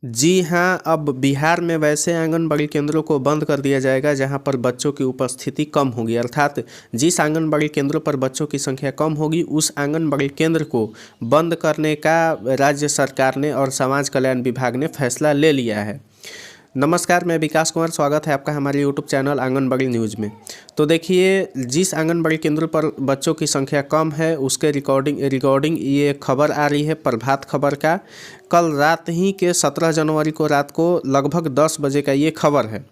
जी हाँ, अब बिहार में वैसे आंगनबाड़ी केंद्रों को बंद कर दिया जाएगा जहां पर बच्चों की उपस्थिति कम होगी। अर्थात जिस आंगनबाड़ी केंद्रों पर बच्चों की संख्या कम होगी उस आंगनबाड़ी केंद्र को बंद करने का राज्य सरकार ने और समाज कल्याण विभाग ने फैसला ले लिया है। नमस्कार, मैं विकास कुमार, स्वागत है आपका हमारे यूट्यूब चैनल आंगनबाड़ी न्यूज़ में। तो देखिए, जिस आंगनबाड़ी केंद्र पर बच्चों की संख्या कम है उसके रिकॉर्डिंग ये खबर आ रही है प्रभात खबर का। कल रात ही के 17 जनवरी को रात को लगभग 10 बजे का ये खबर है।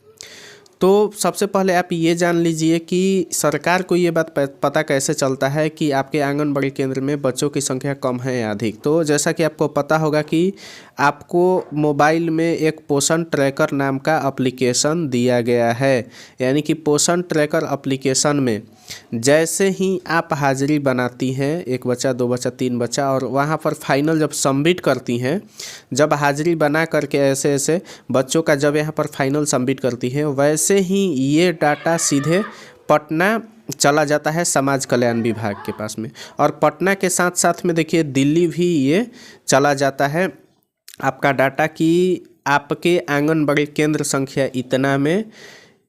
तो सबसे पहले आप ये जान लीजिए कि सरकार को ये बात पता कैसे चलता है कि आपके आंगनबाड़ी केंद्र में बच्चों की संख्या कम है या अधिक। तो जैसा कि आपको पता होगा कि आपको मोबाइल में एक पोषण ट्रैकर नाम का एप्लीकेशन दिया गया है। यानी कि पोषण ट्रैकर एप्लीकेशन में जैसे ही आप हाजिरी बनाती हैं, 1 बच्चा 2 बच्चा 3 बच्चा, और वहाँ पर फाइनल जब सबमिट करती हैं, जब हाजिरी बना करके ऐसे ऐसे बच्चों का जब यहाँ पर फाइनल सबमिट करती हैं, वैसे ही ये डाटा सीधे पटना चला जाता है समाज कल्याण विभाग के पास में। और पटना के साथ साथ में देखिए दिल्ली भी ये चला जाता है आपका डाटा कि आपके आंगनबाड़ी केंद्र संख्या इतना में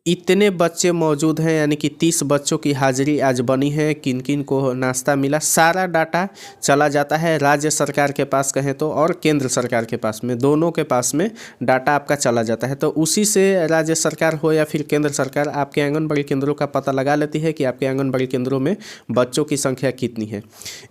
इतने बच्चे मौजूद हैं। यानी कि 30 बच्चों की हाजिरी आज बनी है, किन किन को नाश्ता मिला, सारा डाटा चला जाता है राज्य सरकार के पास कहें तो और केंद्र सरकार के पास में, दोनों के पास में डाटा आपका चला जाता है। तो उसी से राज्य सरकार हो या फिर केंद्र सरकार आपके आंगनबाड़ी केंद्रों का पता लगा लेती है कि आपके आंगनबाड़ी केंद्रों में बच्चों की संख्या कितनी है।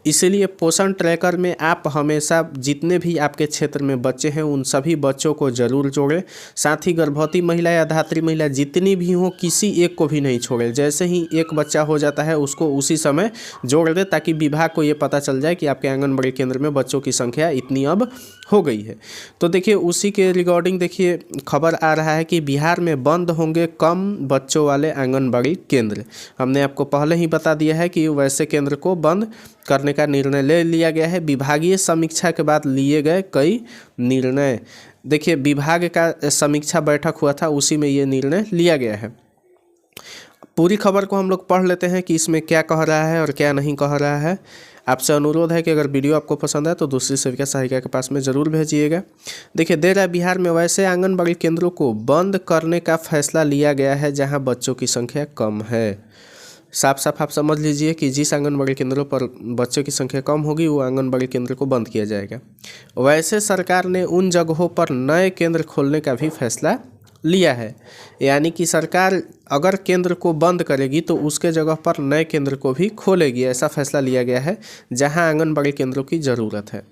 इसीलिए पोषण ट्रैकर में आप हमेशा जितने भी आपके क्षेत्र में बच्चे हैं उन सभी बच्चों को ज़रूर जोड़ें। साथ ही गर्भवती महिला या धात्री महिला जितनी भी हो, किसी एक को भी नहीं छोड़े। जैसे ही एक बच्चा हो जाता है उसको उसी समय जोड़ दे ताकि विभाग को ये पता चल जाए कि आपके आंगनबाड़ी केंद्र में बच्चों की संख्या इतनी अब हो गई है। तो देखिए उसी के रिगार्डिंग देखिए खबर आ रहा है कि बिहार में बंद होंगे कम बच्चों वाले आंगनबाड़ी केंद्र। हमने आपको पहले ही बता दिया है कि वैसे केंद्र को बंद करने का निर्णय ले लिया गया है। विभागीय समीक्षा के बाद लिए गए कई निर्णय। देखिए विभाग का समीक्षा बैठक हुआ था, उसी में ये निर्णय लिया गया है। पूरी खबर को हम लोग पढ़ लेते हैं कि इसमें क्या कह रहा है और क्या नहीं कह रहा है। आपसे अनुरोध है कि अगर वीडियो आपको पसंद है तो दूसरी सेविका सहायिका के पास में ज़रूर भेजिएगा। देखिए दे रहा है, बिहार में वैसे आंगनबाड़ी केंद्रों को बंद करने का फैसला लिया गया है जहां बच्चों की संख्या कम है। साफ साफ आप समझ लीजिए कि जिस आंगनबाड़ी केंद्रों पर बच्चों की संख्या कम होगी वो आंगनबाड़ी केंद्र को बंद किया जाएगा। वैसे सरकार ने उन जगहों पर नए केंद्र खोलने का भी फैसला लिया है। यानी कि सरकार अगर केंद्र को बंद करेगी तो उसके जगह पर नए केंद्र को भी खोलेगी, ऐसा फैसला लिया गया है जहां आंगनबाड़ी केंद्रों की ज़रूरत है।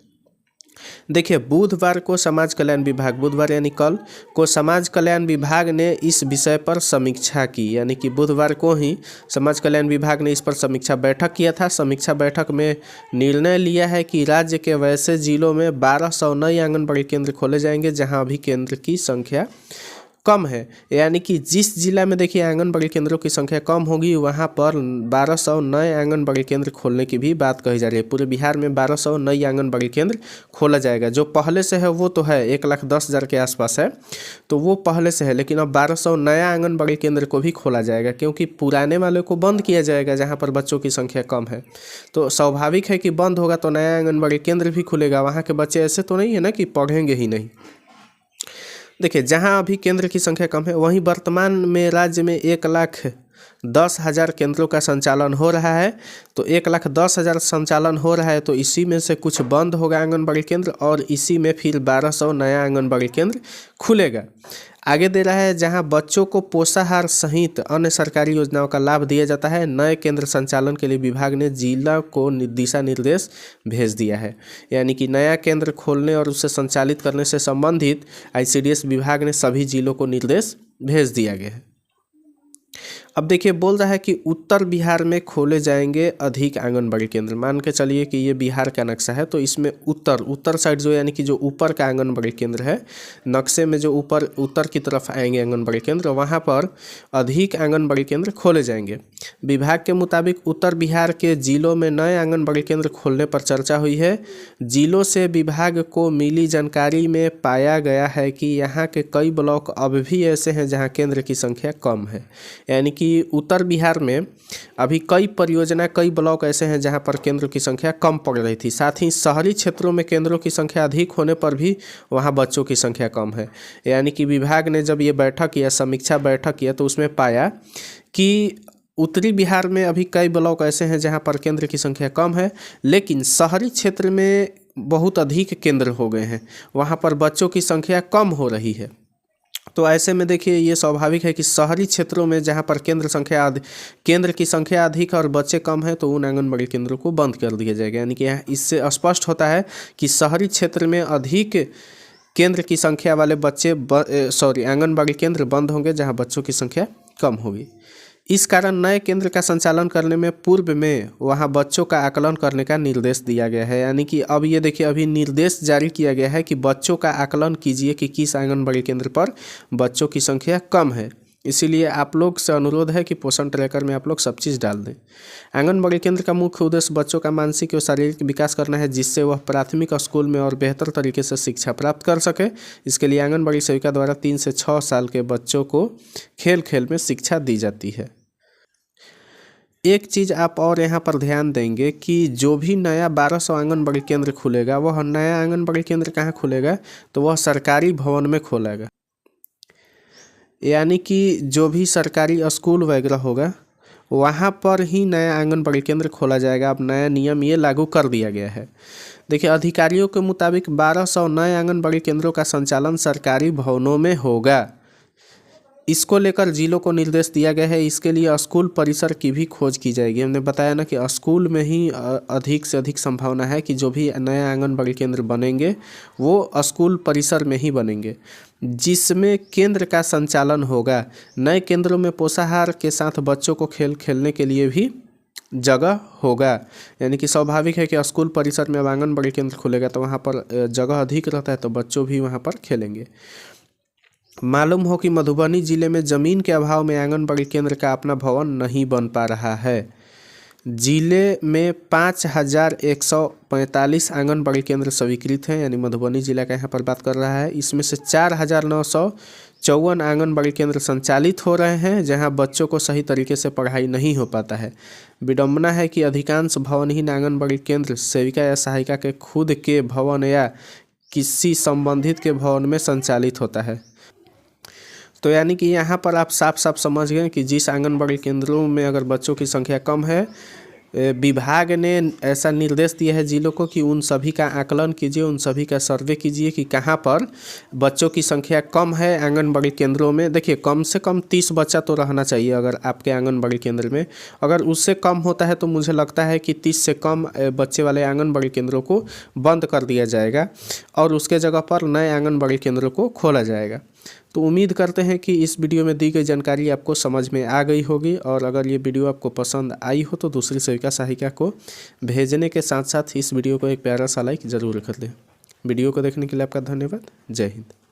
देखिए बुधवार को समाज कल्याण विभाग, बुधवार यानी कल को समाज कल्याण विभाग ने इस विषय पर समीक्षा की। यानी कि बुधवार को ही समाज कल्याण विभाग ने इस पर समीक्षा बैठक किया था। समीक्षा बैठक में निर्णय लिया है कि राज्य के वैसे जिलों में 1200 नए आंगनबाड़ी केंद्र खोले जाएंगे जहां अभी केंद्र की संख्या कम है। यानी कि जिस जिला में देखिए आंगनबाड़ी केंद्रों की संख्या कम होगी वहां पर 1200 नए आंगनबाड़ी केंद्र खोलने की भी बात कही जा रही है। पूरे बिहार में 1200 नई आंगनबाड़ी केंद्र खोला जाएगा। जो पहले से है वो तो है 1,10,000 के आसपास है, तो वो पहले से है, लेकिन अब 1200 नया आंगनबाड़ी केंद्र को भी खोला जाएगा क्योंकि पुराने वाले को बंद किया जाएगा जहाँ पर बच्चों की संख्या कम है। तो स्वाभाविक है कि बंद होगा तो नया आंगनबाड़ी केंद्र भी खुलेगा। वहाँ के बच्चे ऐसे तो नहीं है ना कि पढ़ेंगे ही नहीं। देखिए जहां अभी केंद्र की संख्या कम है वहीं वर्तमान में राज्य में 1,10,000 केंद्रों का संचालन हो रहा है। तो 1,10,000 संचालन हो रहा है तो इसी में से कुछ बंद होगा आंगनबाड़ी केंद्र और इसी में फिर 1200 नया आंगनबाड़ी केंद्र खुलेगा। आगे दे रहा है जहां बच्चों को पोषाहार सहित अन्य सरकारी योजनाओं का लाभ दिया जाता है। नए केंद्र संचालन के लिए विभाग ने जिला को दिशा निर्देश भेज दिया है। यानी कि नया केंद्र खोलने और उसे संचालित करने से संबंधित ICDS विभाग ने सभी जिलों को निर्देश भेज दिया गया है। अब देखिए बोल रहा है कि उत्तर बिहार में खोले जाएंगे अधिक आंगनबाड़ी केंद्र। मान के चलिए कि ये बिहार का नक्शा है तो इसमें उत्तर साइड जो यानी कि जो ऊपर का आंगनबाड़ी केंद्र है नक्शे में, जो ऊपर उत्तर की तरफ आएंगे आंगनबाड़ी केंद्र, वहाँ पर अधिक आंगनबाड़ी केंद्र खोले जाएंगे। विभाग के मुताबिक उत्तर बिहार के जिलों में नए आंगनबाड़ी केंद्र खोलने पर चर्चा हुई है। जिलों से विभाग को मिली जानकारी में पाया गया है कि यहाँ के कई ब्लॉक अब भी ऐसे हैं जहाँ केंद्र की संख्या कम है। यानी कि कि उत्तर बिहार में अभी कई परियोजना, कई ब्लॉक ऐसे हैं जहां पर केंद्रों की संख्या कम पड़ रही थी। साथ ही शहरी क्षेत्रों में केंद्रों की संख्या अधिक होने पर भी वहां बच्चों की संख्या कम है। यानी कि विभाग ने जब ये बैठक किया, समीक्षा बैठक किया, तो उसमें पाया कि उत्तरी बिहार में अभी कई ब्लॉक ऐसे हैं जहां पर केंद्र की संख्या कम है, लेकिन शहरी क्षेत्र में बहुत अधिक केंद्र हो गए हैं, वहां पर बच्चों की संख्या कम हो रही है। तो ऐसे में देखिए, ये स्वाभाविक है कि शहरी क्षेत्रों में जहां पर केंद्र की संख्या अधिक और बच्चे कम हैं, तो उन आंगनबाड़ी केंद्रों को बंद कर दिया जाएगा। यानी कि इससे स्पष्ट होता है कि शहरी क्षेत्र में अधिक केंद्र की संख्या वाले आंगनबाड़ी केंद्र बंद होंगे जहां बच्चों की संख्या कम होगी। इस कारण नए केंद्र का संचालन करने में पूर्व में वहां बच्चों का आकलन करने का निर्देश दिया गया है। यानी कि अब ये देखिए, अभी निर्देश जारी किया गया है कि बच्चों का आकलन कीजिए कि किस आंगनबाड़ी केंद्र पर बच्चों की संख्या कम है। इसीलिए आप लोग से अनुरोध है कि पोषण ट्रैकर में आप लोग सब चीज़ डाल दें। आंगनबाड़ी केंद्र का मुख्य उद्देश्य बच्चों का मानसिक और शारीरिक विकास करना है, जिससे वह प्राथमिक स्कूल में और बेहतर तरीके से शिक्षा प्राप्त कर सके। इसके लिए आंगनबाड़ी सेविका द्वारा 3 से 6 साल के बच्चों को खेल खेल में शिक्षा दी जाती है। एक चीज़ आप और यहाँ पर ध्यान देंगे कि जो भी नया 1200 आंगनबाड़ी केंद्र खुलेगा, वह नया आंगनबाड़ी केंद्र कहाँ खुलेगा, तो वह सरकारी भवन में खोलेगा। यानी कि जो भी सरकारी स्कूल वगैरह होगा, वहाँ पर ही नया आंगनबाड़ी केंद्र खोला जाएगा। अब नया नियम ये लागू कर दिया गया है। देखिए, अधिकारियों के मुताबिक 1200 नए आंगनबाड़ी केंद्रों का संचालन सरकारी भवनों में होगा। इसको लेकर जिलों को निर्देश दिया गया है। इसके लिए स्कूल परिसर की भी खोज की जाएगी। हमने बताया ना कि स्कूल में ही अधिक से अधिक संभावना है कि जो भी नए आंगनबाड़ी केंद्र बनेंगे वो स्कूल परिसर में ही बनेंगे, जिसमें केंद्र का संचालन होगा। नए केंद्रों में पोषाहार के साथ बच्चों को खेल खेलने के लिए भी जगह होगा। यानी कि स्वाभाविक है कि स्कूल परिसर में अब आंगनबाड़ी केंद्र खुलेगा तो वहाँ पर जगह अधिक रहता है, तो बच्चों भी वहाँ पर खेलेंगे। मालूम हो कि मधुबनी जिले में ज़मीन के अभाव में आंगनबाड़ी केंद्र का अपना भवन नहीं बन पा रहा है। जिले में 5145 आंगनबाड़ी केंद्र स्वीकृत हैं, यानी मधुबनी जिला का यहाँ पर बात कर रहा है। इसमें से 4954 आंगनबाड़ी केंद्र संचालित हो रहे हैं, जहाँ बच्चों को सही तरीके से पढ़ाई नहीं हो पाता है। विडम्बना है कि अधिकांश भवनहीन आंगनबाड़ी केंद्र सेविका या सहायिका के खुद के भवन या किसी संबंधित के भवन में संचालित होता है। तो यानी कि यहाँ पर आप साफ साफ समझ गए कि जिस आंगनबाड़ी केंद्रों में अगर बच्चों की संख्या कम है, विभाग ने ऐसा निर्देश दिया है जिलों को कि उन सभी का आकलन कीजिए, उन सभी का सर्वे कीजिए कि कहाँ पर बच्चों की संख्या कम है आंगनबाड़ी केंद्रों में। देखिए, कम से कम 30 बच्चा तो रहना चाहिए अगर आपके आंगनबाड़ी केंद्र में। अगर उससे कम होता है तो मुझे लगता है कि 30 से कम बच्चे वाले आंगनबाड़ी केंद्रों को बंद कर दिया जाएगा और उसके जगह पर नए आंगनबाड़ी केंद्रों को खोला जाएगा। तो उम्मीद करते हैं कि इस वीडियो में दी गई जानकारी आपको समझ में आ गई होगी, और अगर ये वीडियो आपको पसंद आई हो तो दूसरी सेविका सहायिका को भेजने के साथ साथ इस वीडियो को एक प्यारा सा लाइक ज़रूर कर दें। वीडियो को देखने के लिए आपका धन्यवाद। जय हिंद।